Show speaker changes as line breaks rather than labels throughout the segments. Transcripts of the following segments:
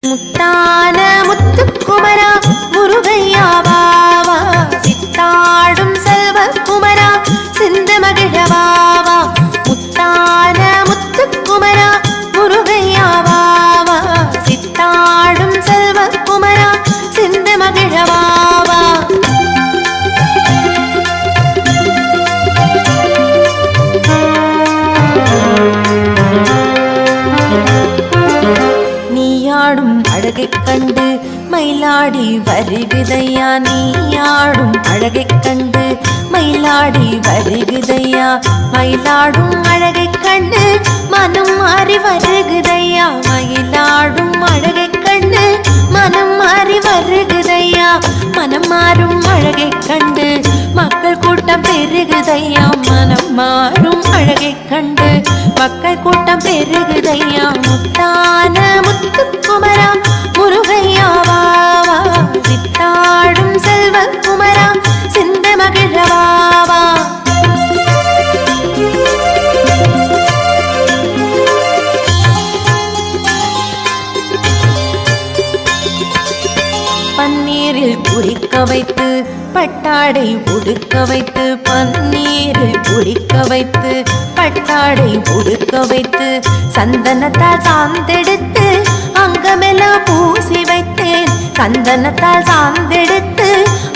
முத்தான முத்துக்குமரா முருகையா வாவா, சித்தாடும் செல்வ குமரா சிந்து மகிழவாவா. முத்தான முத்துக்குமரா முருகையா வாவா, சித்தாடும் செல்வ குமரா சிந்து மகிழவாவா. நீயாடும் அழகைக் கண்டு மயிலாடி வருகுதையா, நீயாடும் அழகைக் கண்டு மயிலாடி வருகுதையா. மயிலாடும் அழகைக் கண்டு மனம் மாறி வருகுதையா, மயிலாடும் அழகைக் கண்டு மனம் மாறி வருகுதையா. மனம் மாறும் அழகைக் கண்டு மக்கள் கூட்டம் பெருகுதையா, மனம் மாறும் அழகைக் கண்டு மக்கள் கூட்டம் பெருகுதையா. முத்தான முத்துக்குமரா முருகையா வாவா, சித்தாடும் செல்வ குமரா சிந்து மகிழவாவா. பன்னீரில் குளிக்க வைத்து பட்டாடை உடுக்க வைத்து, பன்னீரில் குளிக்க வைத்து பட்டாடை உடுக்க வைத்து, சந்தனத்தால் சாந்தெடுத்து அங்கமெல்லாம் பூசி வைத்தேன், சந்தனத்தால் சாந்தெடுத்து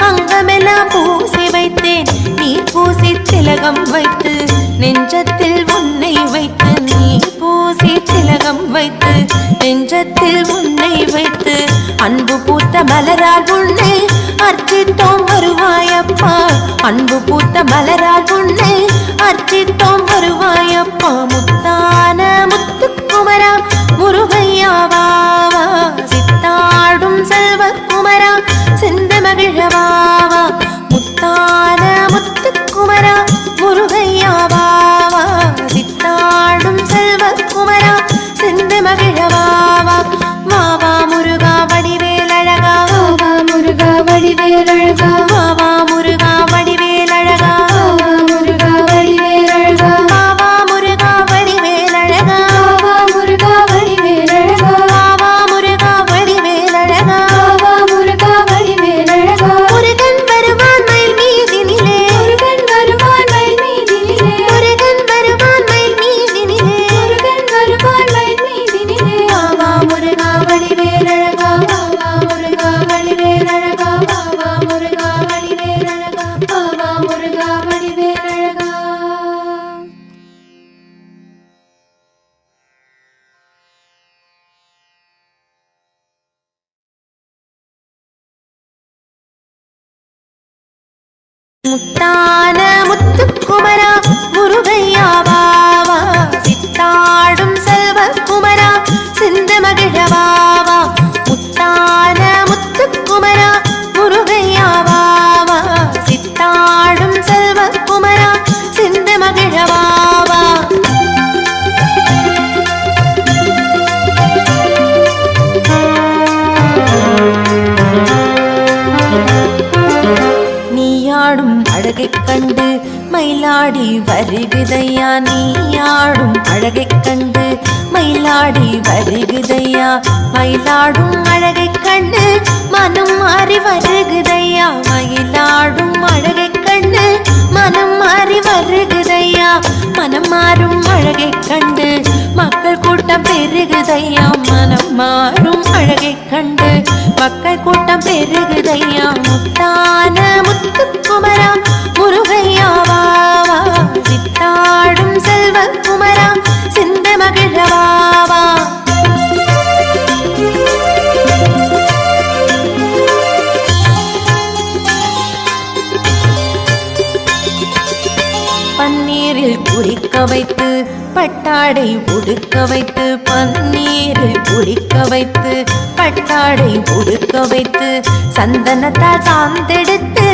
அங்கமெல்லாம் பூசி வைத்தேன். நீ பூசி திலகம் வைத்து நெஞ்சத்தில் உன்னை வைத்து, நீ பூசி திலகம் வைத்து நெஞ்சத்தில் உன்னை வைத்து, அன்பு பூத்த மலரால் உன்னை அர்ச்சித்தோம் வருவாயப்பா, அன்பு பூத்த மலரால் உன்னை அர்ச்சித்தோம் வருவாயப்பா. முத்தான முத்துக்குமரா முருகையா வாவா, சித்தாடும் செல்வ குமரா சிந்து மகிழவாவா. முத்தான முத்துக்குமரா முருகையா வாவா, சித்தாடும் செல்வ குமரா சிந்து மகிழவாவா. வாவா முருகா வடிவேலழகா,
வாவா முருகா வடிவேலழகா,
வாவா முருகா வடிவேலழகா,
வாவா முருகா வடிவேலழகா,
வாவா முருகா வடிவேலழகா,
வாவா முருகா வடிவேலழகா,
வாவா முருகா வடிவேலழகா.
வாவா முருகா வடிவேலழகா.
முருகன் வருவான் மயில் மீதினிலே,
முருகன் வருவான் மயில் மீதினிலே,
முருகன் வருவான் மயில் மீதினிலே,
முருகன் வருவான் மயில் மீதினிலே.
வாவா முருகா வடிவேலழகா,
வாவா முருகா வடிவேலழகா, வாவா முருகா வடிவேலழகா, வாவா முருகா வடிவேலழகா.
முத்தான முத்துக்குமரா முருகையா வாவா, சித்தாடும் செல்வ குமரா சிந்து மகிழவாவா. முத்தான முத்துக்குமரா முருகையா வாவா, சித்தாடும் செல்வ குமரா சிந்து மகிழவாவா. நீயாடும் அழகைக் கண்டு மயிலாடி வருகுதையா, நீயாடும் அழகைக் கண்டு மயிலாடி வருகுதையா. மயிலாடும் அழகைக் கண்டு மனம் மாறி வருகுதையா, மயிலாடும் அழகைக் கண்டு மனம் மாறி வருகுதையா. மனம் மாறும் அழகைக் கண்டு மக்கள் கூட்டம் பெருகுதையா, மனம் மாறும் அழகைக் கண்டு மக்கள் கூட்டம் பெருகுதையா. முத்தான முத்துக்குமரா முருகையா வாவா, சித்தாடும் செல்வ குமரா சிந்து மகிழவாவா. பன்னீரில் குளிக்க வைத்து பட்டாடை உடுக்க வைத்து, பன்னீரில் குளிக்க வைத்து பட்டாடை உடுக்க வைத்து, சந்தனத்தால் சாந்தெடுத்து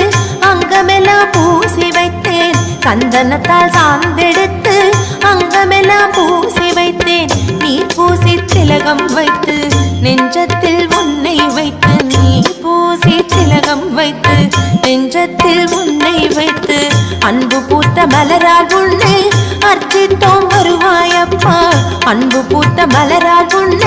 அங்கமெல்லாம் பூசி வைத்தேன், சந்தனத்தால் சாந்தெடுத்து அங்கமெல்லாம் பூசி வைத்தேன். நீ பூசி திலகம் வைத்து நெஞ்சத்தில் உன்னை வைத்து, நீ பூசி திலகம் வைத்து நெஞ்சத்தில் உன்னை வைத்து, அன்பு பூத்த மலரால் உன்னை அர்ச்சித்தோம் வருவாயப்பா, அன்பு பூத்த மலரால் உன்னை